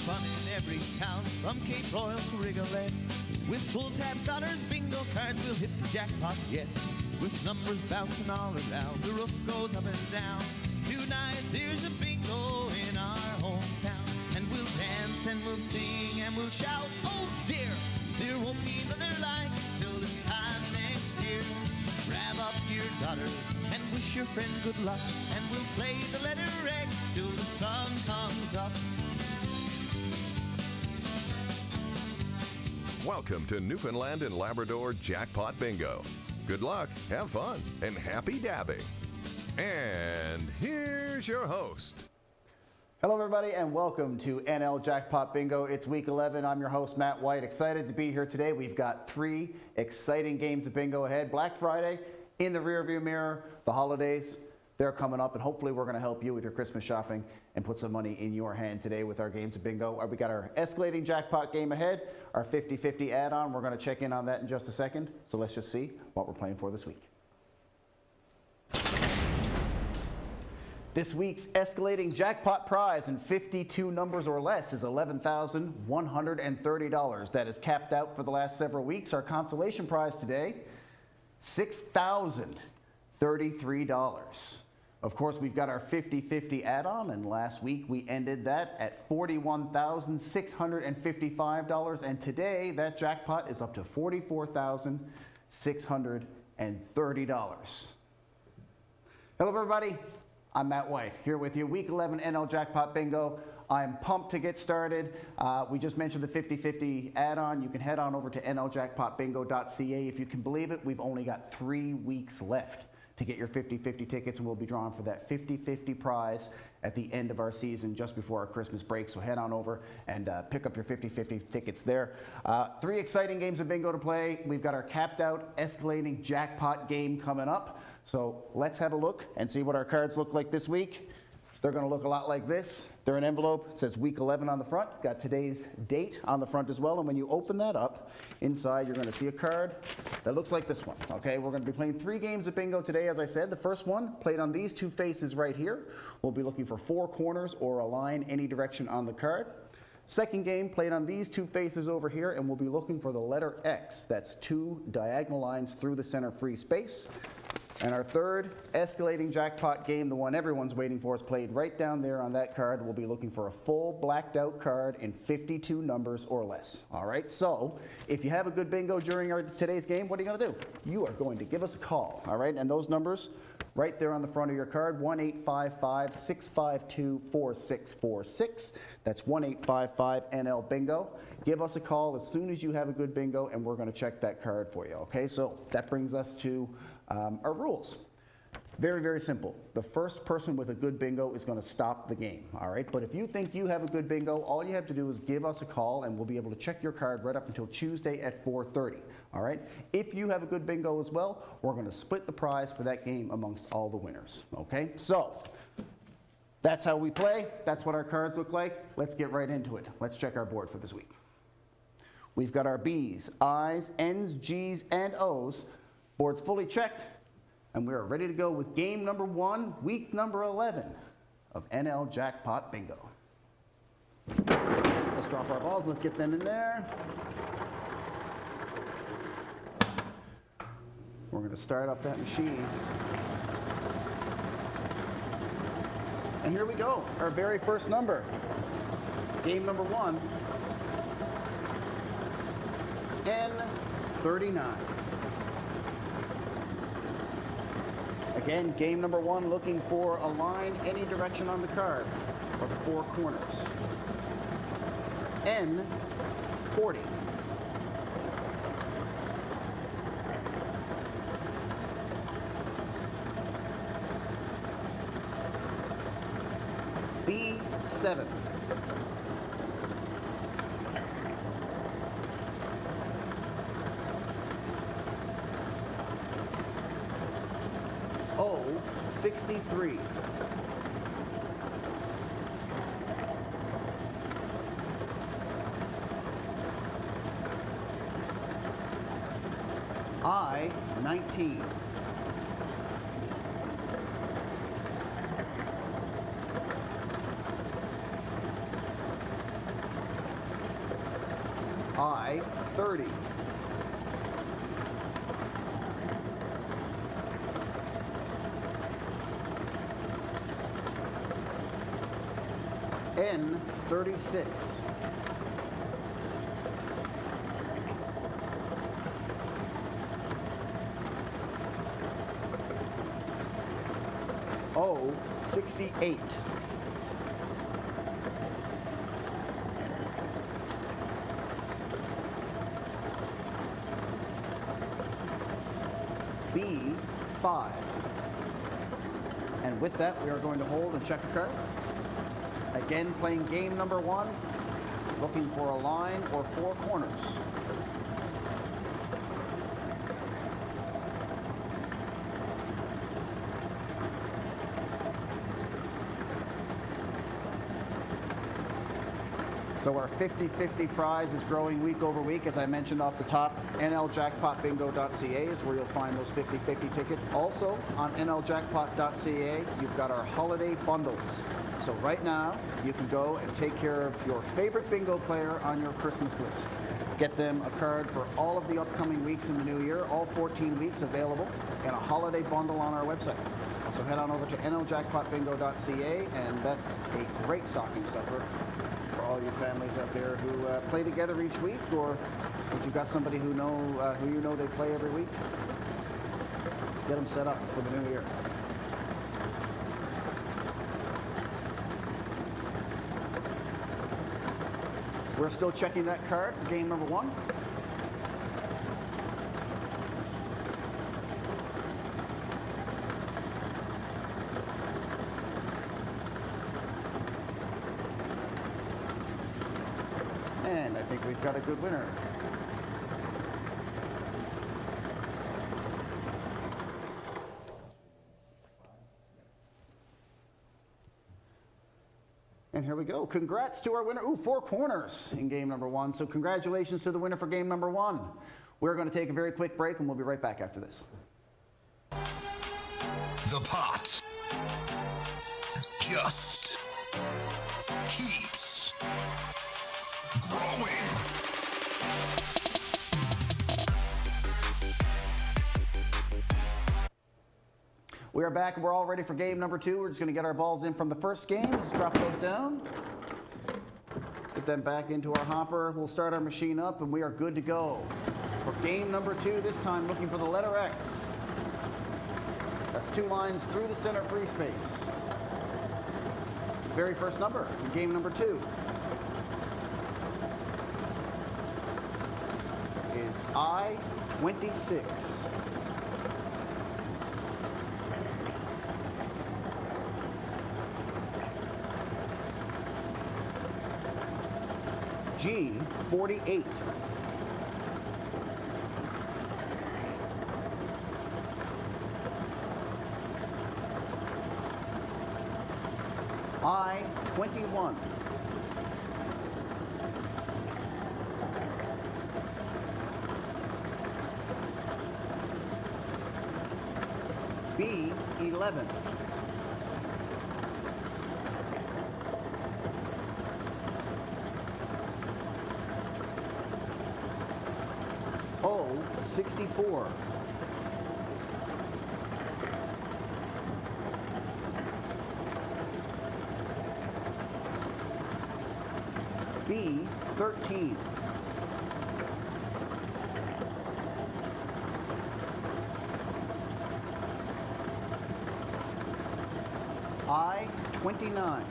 fun in every town, from Cape Royal to Rigolet. With pull tabs, dollars, bingo cards, we'll hit the jackpot yet. With numbers bouncing all around, the roof goes up and down. Tonight there's a bingo in our hometown, and we'll dance and we'll sing and we'll shout. Oh dear, there won't be another like till this time next year. Grab up your dollars and wish your friends good luck, and we'll play the letter X till the sun comes up. Welcome to Newfoundland and Labrador Jackpot Bingo. Good luck, have fun, and happy dabbing. And here's your host. Hello everybody and welcome to NL Jackpot Bingo. It's week 11. I'm your host Matt White. Excited to be here today. We've got 3 exciting games of bingo ahead. Black Friday in the rearview mirror. The holidays, they're coming up, and hopefully we're going to help you with your Christmas shopping and put some money in your hand today with our games of bingo. We got our escalating jackpot game ahead, our 50-50 add-on. We're going to check in on that in just a second. So let's just see what we're playing for this week. This week's escalating jackpot prize in 52 numbers or less is $11,130. That is capped out for the last several weeks. Our consolation prize today, $6,033. Of course, we've got our 50-50 add-on, and last week we ended that at $41,655, and today that jackpot is up to $44,630. Hello everybody, I'm Matt White here with you. Week 11 NL Jackpot Bingo. I'm pumped to get started. We just mentioned the 50-50 add-on. You can head on over to nljackpotbingo.ca. If you can believe it, we've only got 3 weeks left to get your 50-50 tickets, and we'll be drawing for that 50-50 prize at the end of our season, just before our Christmas break. So head on over and pick up your 50-50 tickets there. 3 exciting games of bingo to play. We've got our capped out escalating jackpot game coming up. So let's have a look and see what our cards look like this week. They're going to look a lot like this. They're an envelope. It says week 11 on the front. Got today's date on the front as well. And when you open that up, inside you're going to see a card that looks like this one. Okay, we're going to be playing 3 games of bingo today, as I said. The first one played on these 2 faces right here. We'll be looking for 4 corners or a line any direction on the card. Second game played on these 2 faces over here, and we'll be looking for the letter X. That's 2 diagonal lines through the center free space. And our third escalating jackpot game, the one everyone's waiting for, is played right down there on that card. We'll be looking for a full blacked out card in 52 numbers or less. All right, so if you have a good bingo during today's game, what are you going to do? You are going to give us a call, all right? And those numbers right there on the front of your card, 1-855-652-4646. That's 1-855-NL-BINGO. Give us a call as soon as you have a good bingo, and we're going to check that card for you, okay? So that brings us to our rules. Very, very simple. The first person with a good bingo is going to stop the game, all right? But if you think you have a good bingo, all you have to do is give us a call, and we'll be able to check your card right up until Tuesday at 4:30, all right? If you have a good bingo as well, we're going to split the prize for that game amongst all the winners, okay? So that's how we play. That's what our cards look like. Let's get right into it. Let's check our board for this week. We've got our B's, I's, N's, G's, and O's. Board's fully checked, and we are ready to go with game number 1, week number 11 of NL Jackpot Bingo. Let's drop our balls, let's get them in there. We're going to start up that machine. And here we go, our very first number. Game number 1, N39. Again, game number 1, looking for a line any direction on the card, or the 4 corners. N40. B7. O63. I19. I-30. N-36. O-68. B5. And with that, we are going to hold and check a card. Again, playing game number 1, looking for a line or 4 corners. So our 50-50 prize is growing week over week. As I mentioned off the top, NLJackpotBingo.ca is where you'll find those 50-50 tickets. Also, on NLJackpot.ca, you've got our holiday bundles. So right now, you can go and take care of your favorite bingo player on your Christmas list. Get them a card for all of the upcoming weeks in the new year, all 14 weeks available, and a holiday bundle on our website. So head on over to NLJackpotBingo.ca, and that's a great stocking stuffer for all your families out there who play together each week, or if you've got somebody who you know they play every week, get them set up for the new year. We're still checking that card for game number 1. And I think we've got a good winner. And here we go. Congrats to our winner. Ooh, 4 corners in game number 1. So congratulations to the winner for game number 1. We're going to take a very quick break, and we'll be right back after this. The pot just keeps growing. We are back, and we're all ready for game number 2. We're just going to get our balls in from the first game. Let's drop those down. Get them back into our hopper. We'll start our machine up, and we are good to go. For game number 2, this time looking for the letter X. That's 2 lines through the center free space. Very first number in game number 2 is I-26. G48. I-21. B11. O64. B13. I-29.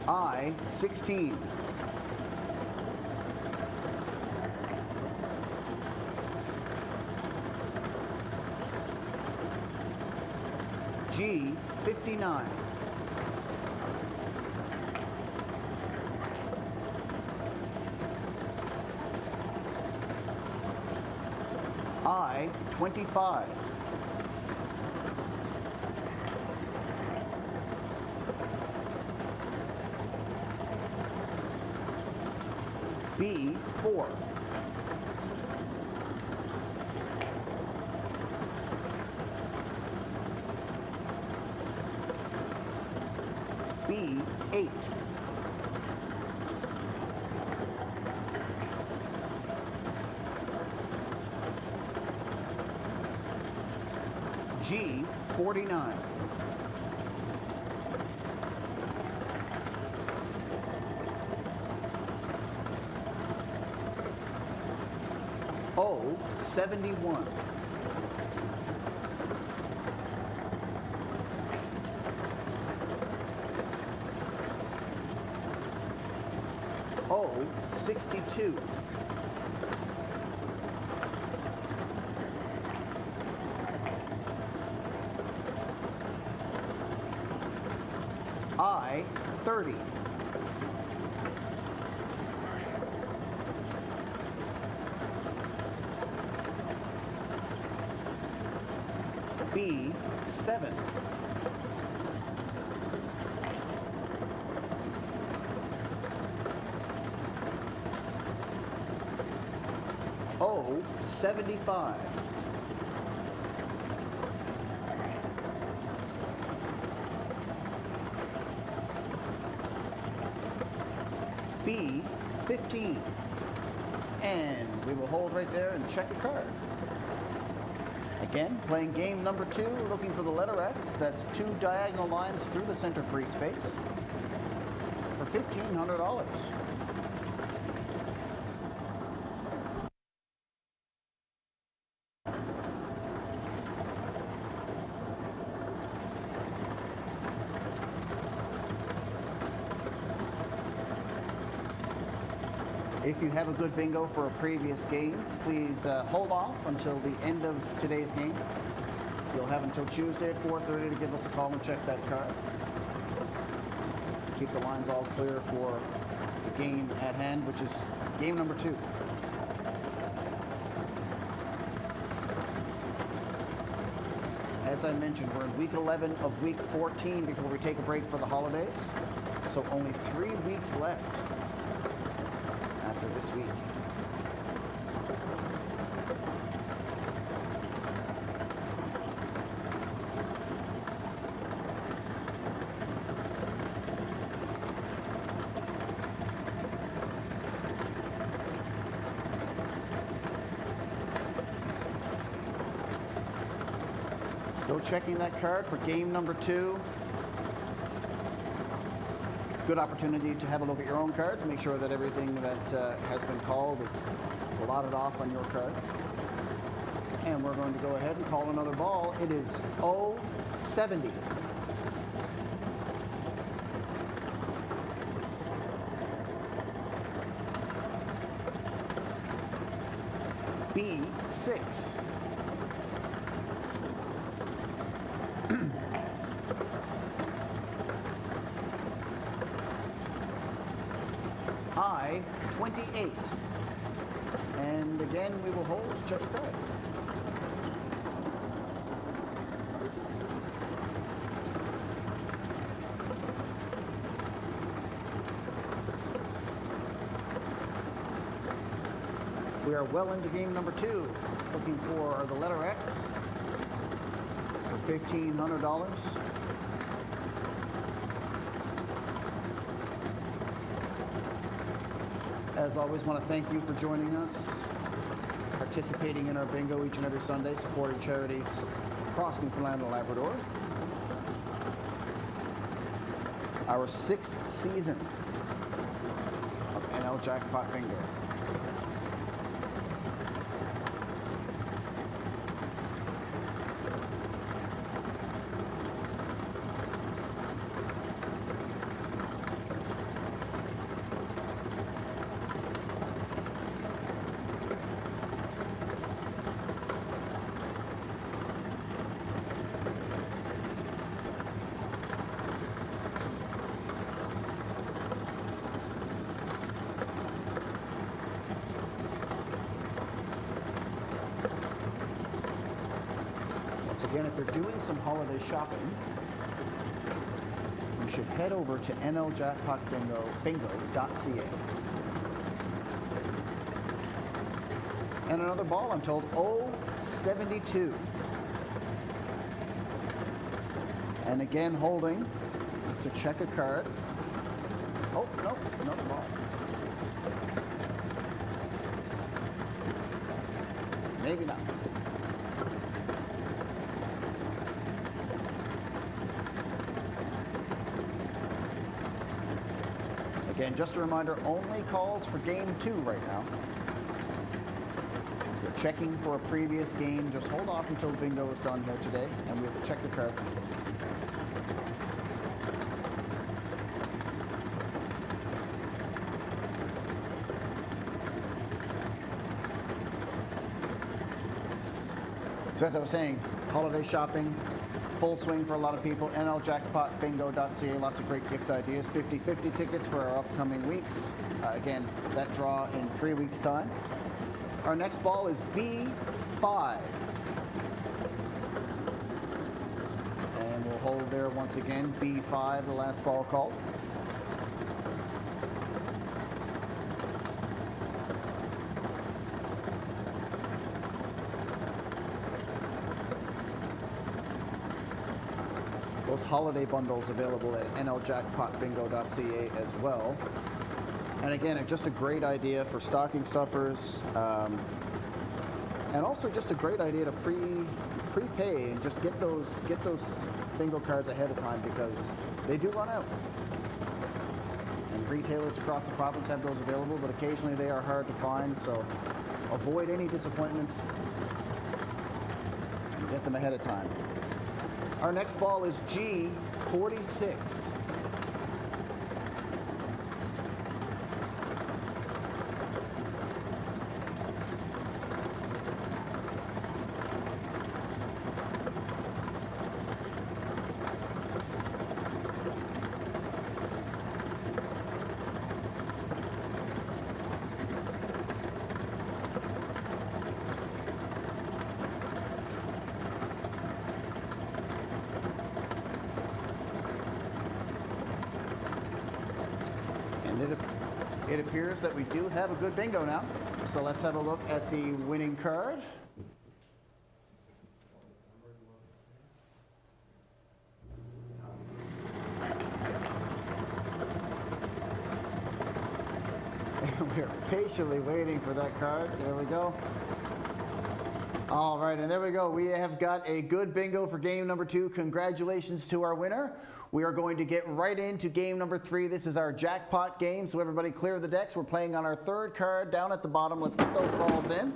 I-16. G59. I-25. B4. B8. G49. O71. O62. I30. B7. O75. B15. And we will hold right there and check a card. Again, playing game number 2, looking for the letter X. That's 2 diagonal lines through the center free space for $1,500. If you have a good bingo for a previous game, please hold off until the end of today's game. You'll have until Tuesday at 4:30 to give us a call and check that card. Keep the lines all clear for the game at hand, which is game number 2. As I mentioned, we're in week 11 of week 14 before we take a break for the holidays. So only 3 weeks left after this week. Still checking that card for game number 2. Good opportunity to have a look at your own cards. Make sure that everything that has been called is blotted off on your card. And we're going to go ahead and call another ball. It is O70. B6. I28. And again, we will hold to check the card. We are well into game number 2, looking for the letter X for $1,500. As always, want to thank you for joining us, participating in our bingo each and every Sunday, supporting charities across Newfoundland and Labrador. Our 6th season of NL Jackpot Bingo. Again, if you're doing some holiday shopping, you should head over to nljackpotbingo.ca. And another ball, I'm told, O72. And again, holding to check a card. Oh, no, another ball. Maybe not. Again, just a reminder, only calls for game 2 right now. If you're checking for a previous game, just hold off until bingo is done here today, and we have to check your card. So as I was saying, holiday shopping, full swing for a lot of people. NLJackpotBingo.ca, lots of great gift ideas. 50/50 tickets for our upcoming weeks. Again, that draw in 3 weeks' time. Our next ball is B5. And we'll hold there once again. B5, the last ball called. Those holiday bundles available at NLJackpotBingo.ca as well. And again, just a great idea for stocking stuffers, and also just a great idea to prepay and just get those bingo cards ahead of time, because they do run out. And retailers across the province have those available, but occasionally they are hard to find. So avoid any disappointment and get them ahead of time. Our next ball is G46. It appears that we do have a good bingo now. So let's have a look at the winning card. And we're patiently waiting for that card. There we go. All right, and there we go. We have got a good bingo for game number 2. Congratulations to our winner. We are going to get right into game number 3. This is our jackpot game, so everybody clear the decks. We're playing on our 3rd card down at the bottom. Let's get those balls in.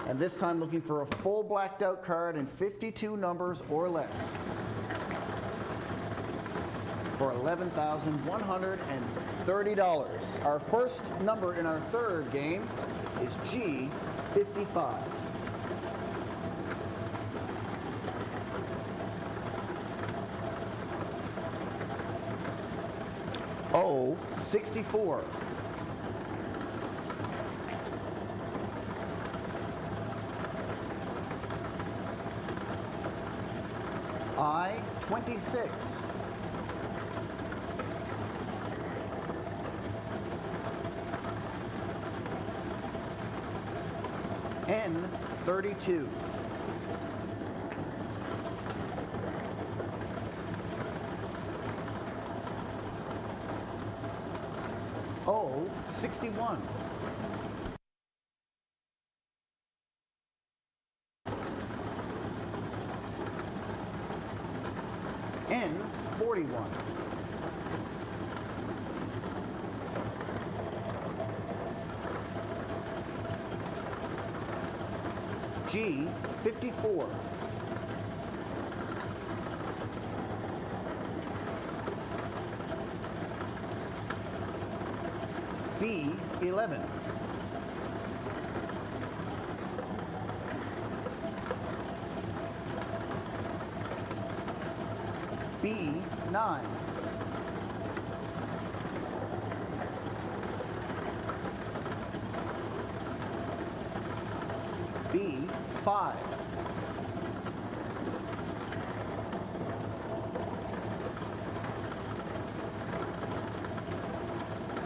And this time looking for a full blacked out card in 52 numbers or less for $11,130. Our first number in our 3rd game is G55. O64. I26. N32. O61. N41. G54. B11. B9. B5.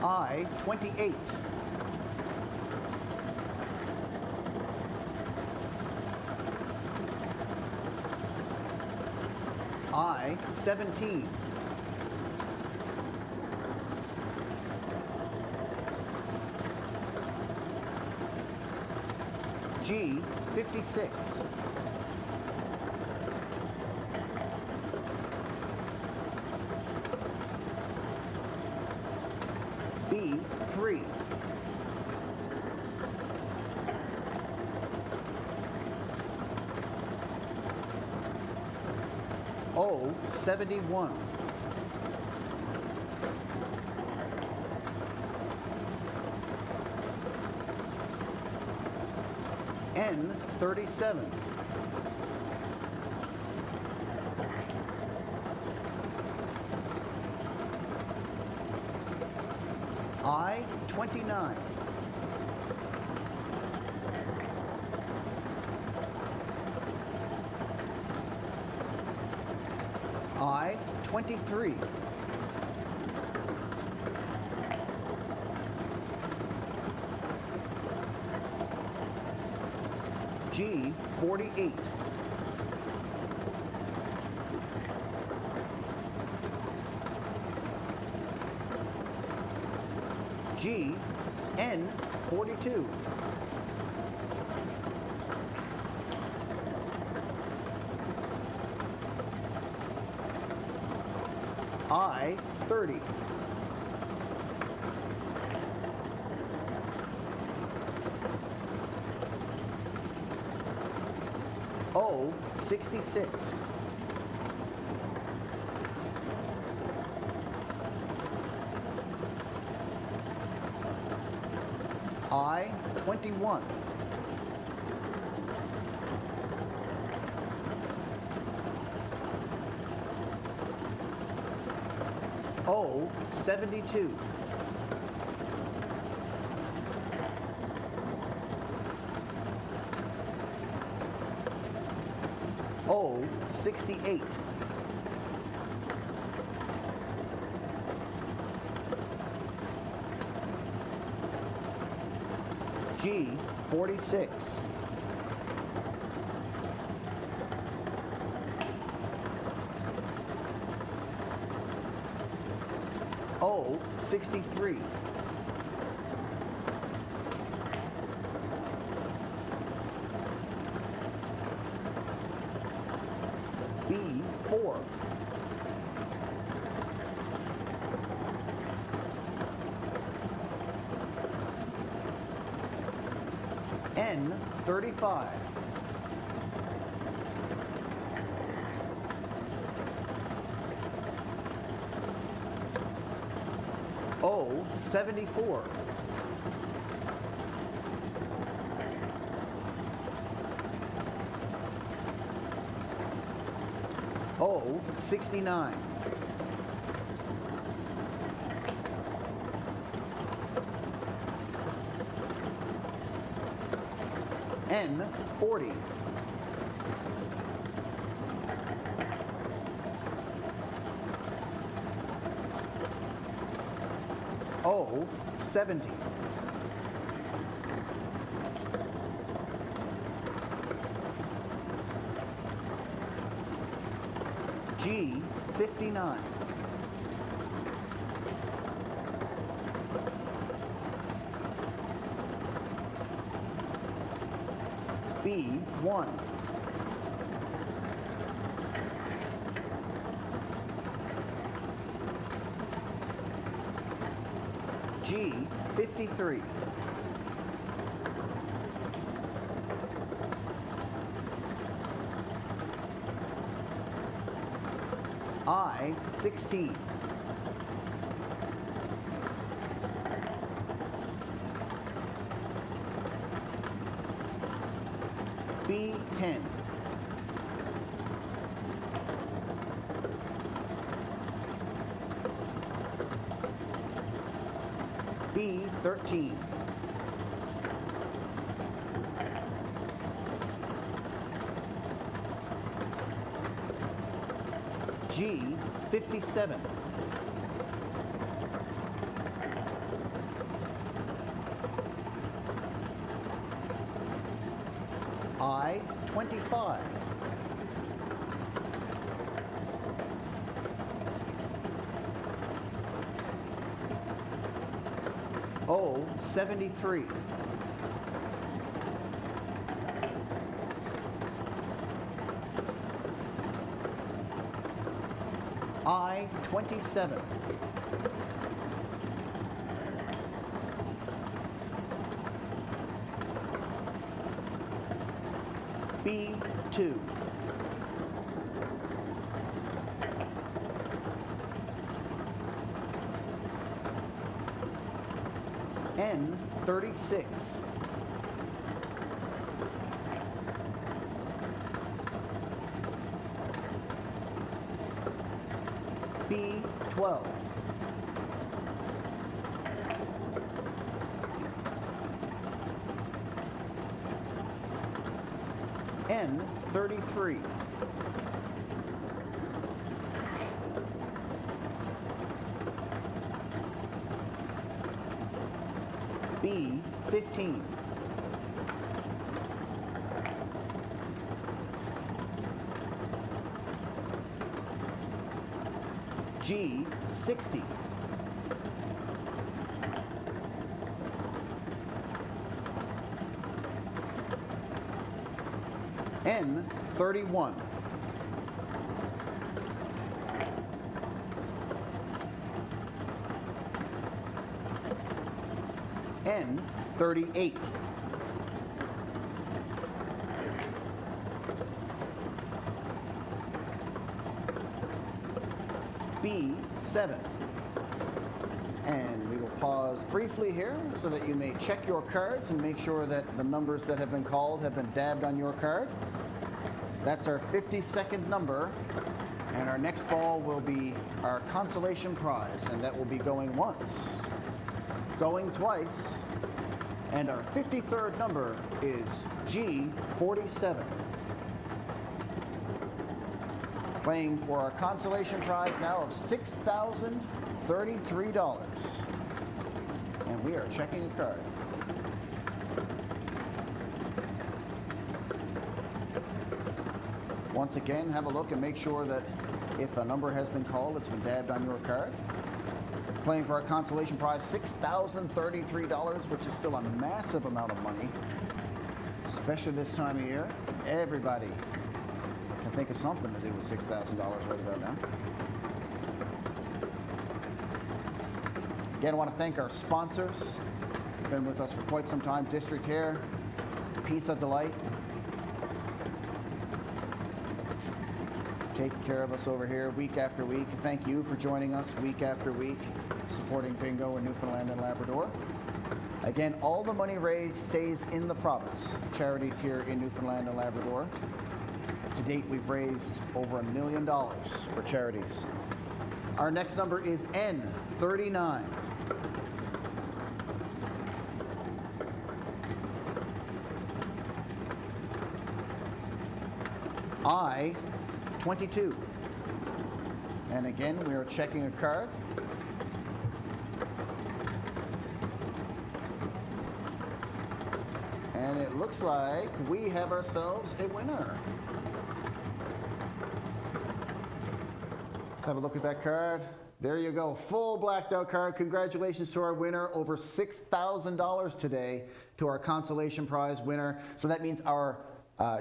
I28. I6. 17. G, 56. B, 3. O, 71. N, 37. I, 29. I, 23. G, 48. G, N, 42. I, 30. O, 66. I, 21. O, 72. O, 68. G, 46. O, 63. B, 4. N, 35. O, 74. O, 69. N, 40. O, 70. G, 59. B, 1. G, 53. I, 16. B, 10. B, 13. G, 57. I, 25. O73. I-27. B2. N36. B12. N33. B15. G60. N31. N38. B7. And we will pause briefly here so that you may check your cards and make sure that the numbers that have been called have been dabbed on your card. That's our 52nd number, and our next ball will be our consolation prize, and that will be going once, going twice, and our 53rd number is G47. Playing for our consolation prize now of $6,033. And we are checking a card. Once again, have a look and make sure that if a number has been called, it's been dabbed on your card. Playing for our consolation prize, $6,033, which is still a massive amount of money, especially this time of year. Everybody can think of something to do with $6,000 right about now. Again, I want to thank our sponsors. Been with us for quite some time. District Hair, Pizza Delight, taking care of us over here week after week. Thank you for joining us week after week, supporting bingo in Newfoundland and Labrador. Again, all the money raised stays in the province. Charities here in Newfoundland and Labrador. To date, we've raised over $1 million for charities. Our next number is N39. I-22. And again, we are checking a card. And it looks like we have ourselves a winner. Let's have a look at that card. There you go, full blacked out card. Congratulations to our winner, over $6,000 today to our consolation prize winner. So that means our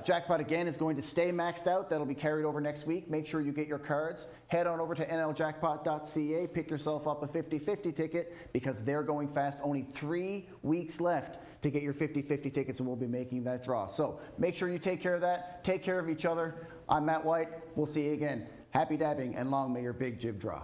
jackpot again is going to stay maxed out. That'll be carried over next week. Make sure you get your cards. Head on over to nljackpot.ca, pick yourself up a 50-50 ticket because they're going fast. Only 3 weeks left to get your 50-50 tickets, and we'll be making that draw. So make sure you take care of that. Take care of each other. I'm Matt White. We'll see you again. Happy dabbing, and long may your big jib draw.